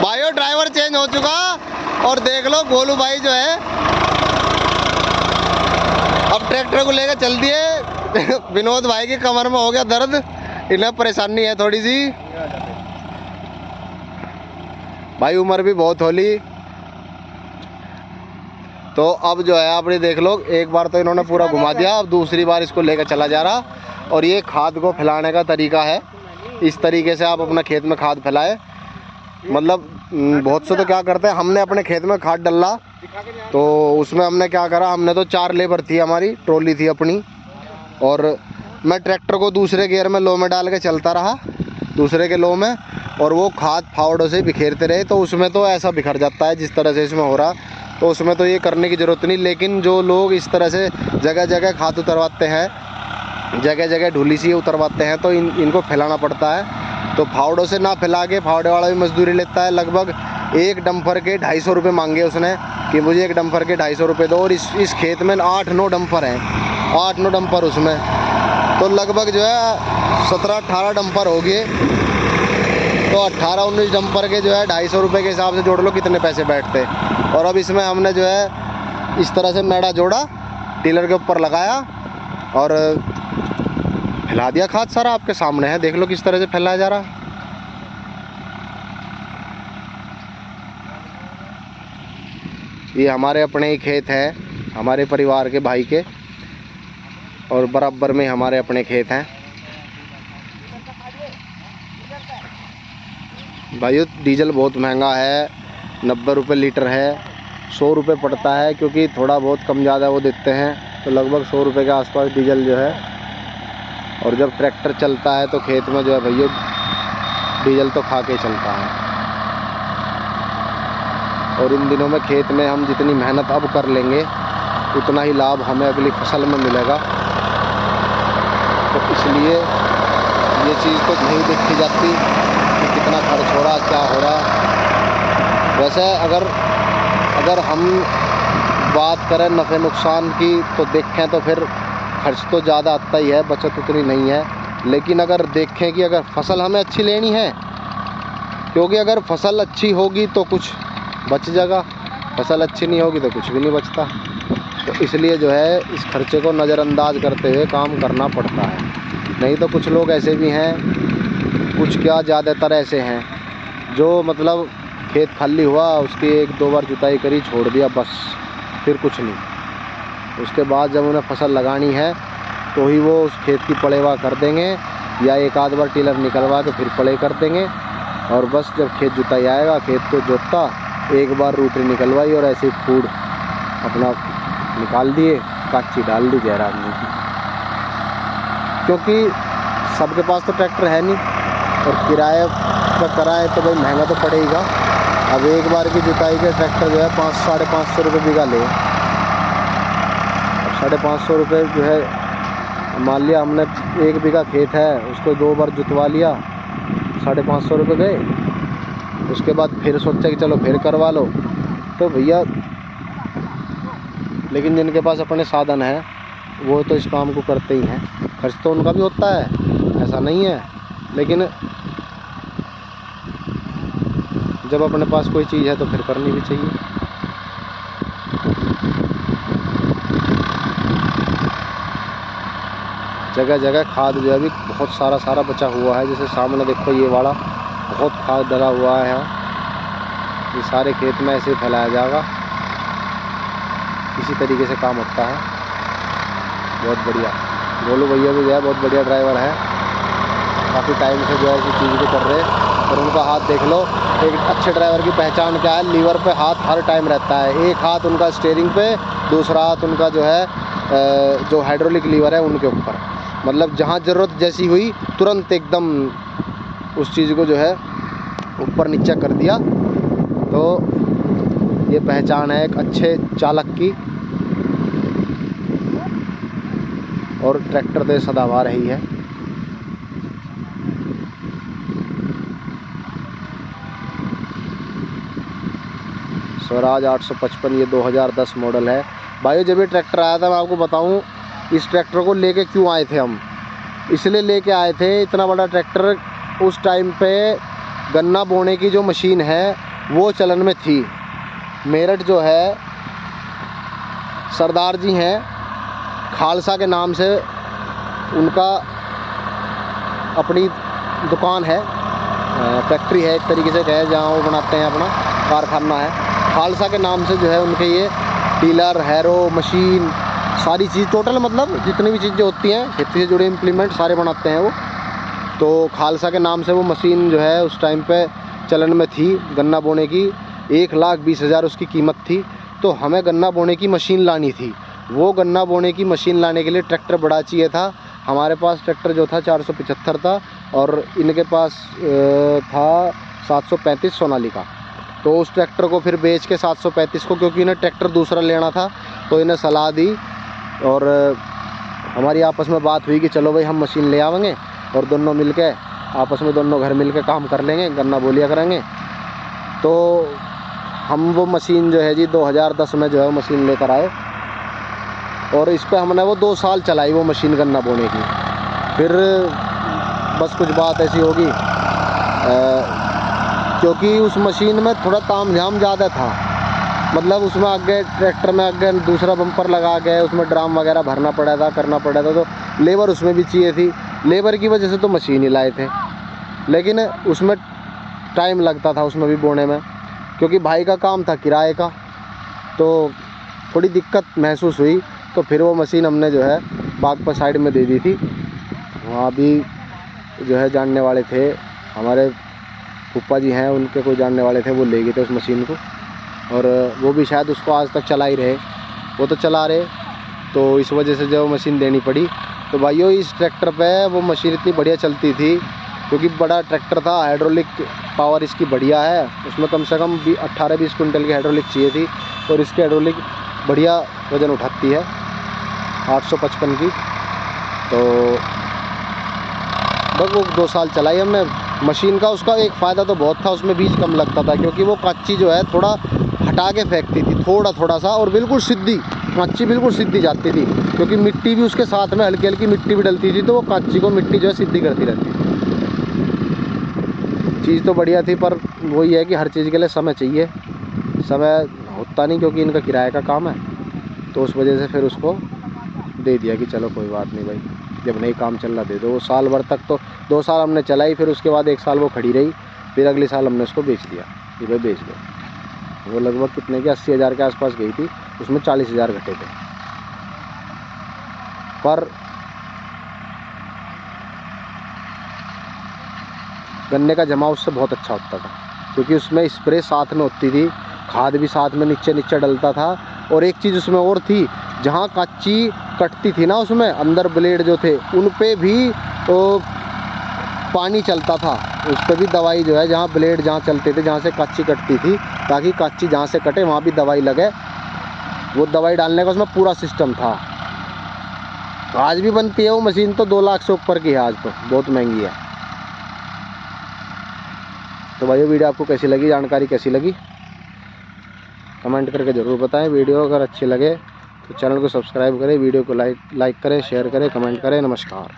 भाइयों driver change हो चुका और देख लो गोलू भाई जो है अब ट्रैक्टर को लेकर चल दिए। विनोद भाई की कमर में हो गया दर्द, इन्हें परेशानी है थोड़ी सी। भाई उम्र भी बहुत होली, तो अब जो है आपने देख लो एक बार तो इन्होंने पूरा घुमा दिया, अब दूसरी बार इसको लेकर चला जा रहा। और ये खाद को फैलाने का तरीका है, इस तरीके से आप अपना खेत में खाद फैलाए। मतलब बहुत से तो क्या करते हैं, हमने अपने खेत में खाद डाला तो उसमें हमने क्या करा, हमने तो 4 लेबर थी, हमारी ट्रॉली थी अपनी, और मैं ट्रैक्टर को दूसरे गियर में लो में डाल के चलता रहा, दूसरे के लो में, और वो खाद फावड़ों से बिखेरते रहे। तो उसमें तो ऐसा बिखर जाता है जिस तरह से इसमें हो रहा, तो उसमें तो ये करने की ज़रूरत नहीं। लेकिन जो लोग इस तरह से जगह जगह खाद उतरवाते हैं, जगह जगह ढूली सी उतरवाते हैं, तो इनको फैलाना पड़ता है। तो फावड़ों से ना फैला के, फावड़े वाला भी मजदूरी लेता है, लगभग एक डंपर के 250 रुपये मांगे उसने कि मुझे एक डंपर के 250 रुपये दो। और इस खेत में 8-9 डंपर हैं, 8-9 डंपर उसमें, तो लगभग जो है 17-18 डंपर हो गए। तो 18-19 डंपर के जो है 250 रुपये के हिसाब से जोड़ लो कितने पैसे बैठते। और अब इसमें हमने जो है इस तरह से मैड़ा जोड़ा, टीलर के ऊपर लगाया और फैला दिया खाद। सारा आपके सामने है, देख लो किस तरह से फैलाया जा रहा। ये हमारे अपने ही खेत है, हमारे परिवार के भाई के, और बराबर में हमारे अपने खेत हैं। भाइयों डीजल बहुत महंगा है, 90 रुपये लीटर है, 100 रुपये पड़ता है, क्योंकि थोड़ा बहुत कम ज़्यादा वो देते हैं, तो लगभग 100 रुपये के आसपास डीजल जो है। और जब ट्रैक्टर चलता है तो खेत में जो है भैया डीजल तो खा के चलता है। और इन दिनों में खेत में हम जितनी मेहनत अब कर लेंगे उतना ही लाभ हमें अगली फसल में मिलेगा। तो इसलिए ये चीज़ तो नहीं देखी जाती कि कितना खर्च हो रहा, क्या हो रहा। वैसे अगर हम बात करें नफ़े नुकसान की तो देखें तो फिर खर्च तो ज़्यादा आता ही है, बचत उतनी नहीं है। लेकिन अगर देखें कि अगर फसल हमें अच्छी लेनी है, क्योंकि अगर फसल अच्छी होगी तो कुछ बच जाएगा, फसल अच्छी नहीं होगी तो कुछ भी नहीं बचता। तो इसलिए जो है इस खर्चे को नज़रअंदाज करते हुए काम करना पड़ता है। नहीं तो कुछ लोग ऐसे भी हैं, कुछ क्या ज़्यादातर ऐसे हैं जो मतलब खेत खाली हुआ, उसकी 1-2 बार जुताई करी, छोड़ दिया, बस फिर कुछ नहीं। उसके बाद जब उन्हें फसल लगानी है तो ही वो उस खेत की पलेवा कर देंगे, या एक आध बार टीलर निकलवा के फिर पले कर देंगे। और बस जब खेत जुताई आएगा, खेत को जोतता, एक बार रूटरी निकलवाई और ऐसे फूड अपना निकाल दिए, काची डाल दी जयराम जी की। क्योंकि सबके पास तो ट्रैक्टर है नहीं, और किराए पर कराए तो भाई महंगा तो पड़ेगा। अब एक बार की जुताई के ट्रैक्टर जो है 500-550 रुपये बीघा ले, 550 रुपये जो है, मान लिया हमने 1 बीघा खेत है, उसको 2 बार जुतवा लिया, 550 रुपये गए। उसके बाद फिर सोचा कि चलो फिर करवा लो, तो भैया लेकिन जिनके पास अपने साधन है वो तो इस काम को करते ही हैं। खर्च तो उनका भी होता है, ऐसा नहीं है, लेकिन जब अपने पास कोई चीज़ है तो फिर करनी भी चाहिए। जगह जगह खाद जो है अभी बहुत सारा बचा हुआ है। जैसे सामने देखो ये वाला बहुत खाद डला हुआ है, ये सारे खेत में ऐसे ही फैलाया जाएगा। इसी तरीके से काम होता है। बहुत बढ़िया, गोलू भैया भी जो है बहुत बढ़िया ड्राइवर है, काफ़ी टाइम से जो है इसी चीज़ को कर रहे हैं। और उनका हाथ देख लो, एक अच्छे ड्राइवर की पहचान क्या है, लीवर पे हाथ हर टाइम रहता है। एक हाथ उनका स्टीयरिंग पे, दूसरा हाथ उनका जो है जो हाइड्रोलिक लीवर है उनके ऊपर। मतलब जहाँ ज़रूरत जैसी हुई तुरंत एकदम उस चीज़ को जो है ऊपर नीचे कर दिया। तो ये पहचान है एक अच्छे चालक की, और ट्रैक्टर दे सदाबहार ही है। स्वराज 855, ये 2010 मॉडल है। भाई जब ये ट्रैक्टर आया था, मैं आपको बताऊं इस ट्रैक्टर को लेके क्यों आए थे हम, इसलिए लेके आए थे। इतना बड़ा ट्रैक्टर उस टाइम पे गन्ना बोने की जो मशीन है वो चलन में थी। मेरठ जो है सरदार जी हैं, खालसा के नाम से उनका अपनी दुकान है, फैक्ट्री है एक तरीके से कहे, जहाँ वो बनाते हैं, अपना कारखाना है। खालसा के नाम से जो है उनके ये टीलर, हैरो, मशीन, सारी चीज़ टोटल, मतलब जितनी भी चीज़ें होती हैं खेती से जुड़े इम्प्लीमेंट सारे बनाते हैं वो। तो खालसा के नाम से वो मशीन जो है उस टाइम पे चलन में थी गन्ना बोने की। 1,20,000 उसकी कीमत थी। तो हमें गन्ना बोने की मशीन लानी थी। वो गन्ना बोने की मशीन लाने के लिए ट्रैक्टर बड़ा चाहिए था। हमारे पास ट्रैक्टर जो था 475 था और इनके पास था 735 सोनालिका। तो उस ट्रैक्टर को फिर बेच के 735 को, क्योंकि इन्हें ट्रैक्टर दूसरा लेना था, तो इन्हें सलाह दी और हमारी आपस में बात हुई कि चलो भाई हम मशीन ले आवेंगे और दोनों मिलके आपस में दोनों घर मिलके काम कर लेंगे, गन्ना बोलिया करेंगे। तो हम वो मशीन जो है जी 2010 में जो है वो मशीन लेकर आए और इस पर हमने वो 2 साल चलाई वो मशीन गन्ना बोने की। फिर बस कुछ बात ऐसी होगी क्योंकि उस मशीन में थोड़ा ताम झाम ज़्यादा था, मतलब उसमें आगे ट्रैक्टर में आगे दूसरा बम्पर लगा के उसमें ड्राम वगैरह भरना पड़ा था, करना पड़ा था, तो लेबर उसमें भी चाहिए थी। लेबर की वजह से तो मशीन ही लाए थे, लेकिन उसमें टाइम लगता था उसमें भी बोने में, क्योंकि भाई का काम था किराए का, तो थोड़ी दिक्कत महसूस हुई। तो फिर वो मशीन हमने जो है बागपत साइड में दे दी थी। वहाँ भी जो है जानने वाले थे, हमारे फूफा जी हैं, उनके कोई जानने वाले थे, वो ले गए थे उस मशीन को और वो भी शायद उसको आज तक चला ही रहे, वो तो चला रहे। तो इस वजह से जो मशीन देनी पड़ी। तो भाइयों इस ट्रैक्टर पे वो मशीन इतनी बढ़िया चलती थी क्योंकि बड़ा ट्रैक्टर था, हाइड्रोलिक पावर इसकी बढ़िया है, उसमें कम से कम 18-20 कुंटल की हाइड्रोलिक चाहिए थी और इसकी हाइड्रोलिक बढ़िया वज़न उठाती है 855 की। तो बस वो 2 साल चलाई हमने मशीन का। उसका एक फ़ायदा तो बहुत था, उसमें बीज कम लगता था, क्योंकि वो कच्ची जो है थोड़ा हटा के फेंकती थी, थोड़ा सा, और बिल्कुल सीधी कच्ची बिल्कुल सीधी जाती थी, क्योंकि मिट्टी भी उसके साथ में हल्की हल्की मिट्टी भी डलती थी, तो वो कच्ची को मिट्टी जो है सीधी करती रहती थी। चीज़ तो बढ़िया थी, पर वही है कि हर चीज़ के लिए समय चाहिए, समय होता नहीं क्योंकि इनका किराए का काम है। तो उस वजह से फिर उसको दे दिया कि चलो कोई बात नहीं भाई, जब नहीं काम चल रहा दे दो। वो साल भर तक तो 2 साल हमने चलाई, फिर उसके बाद 1 साल वो खड़ी रही, फिर अगले साल हमने उसको बेच दिया कि भाई बेच दो। वो लगभग कितने की 80,000 के आसपास गई थी, उसमें 40,000 घटे थे। पर गन्ने का जमाव उससे बहुत अच्छा होता था, क्योंकि उसमें स्प्रे साथ में होती थी, खाद भी साथ में नीचे डलता था। और एक चीज़ उसमें और थी, जहाँ कच्ची कटती थी ना, उसमें अंदर ब्लेड जो थे उन पे भी तो पानी चलता था, उस पर भी दवाई जो है, जहाँ ब्लेड जहाँ चलते थे, जहाँ से कच्ची कटती थी, ताकि कच्ची जहाँ से कटे वहाँ भी दवाई लगे, वो दवाई डालने का उसमें पूरा सिस्टम था। आज भी बनती है वो मशीन, तो 2 लाख से ऊपर की है आज, तो बहुत महंगी है। तो भाई वीडियो आपको कैसी लगी, जानकारी कैसी लगी, कमेंट करके ज़रूर बताएं। वीडियो अगर अच्छी लगे तो चैनल को सब्सक्राइब करें, वीडियो को लाइक करें, शेयर करें, कमेंट करें। नमस्कार।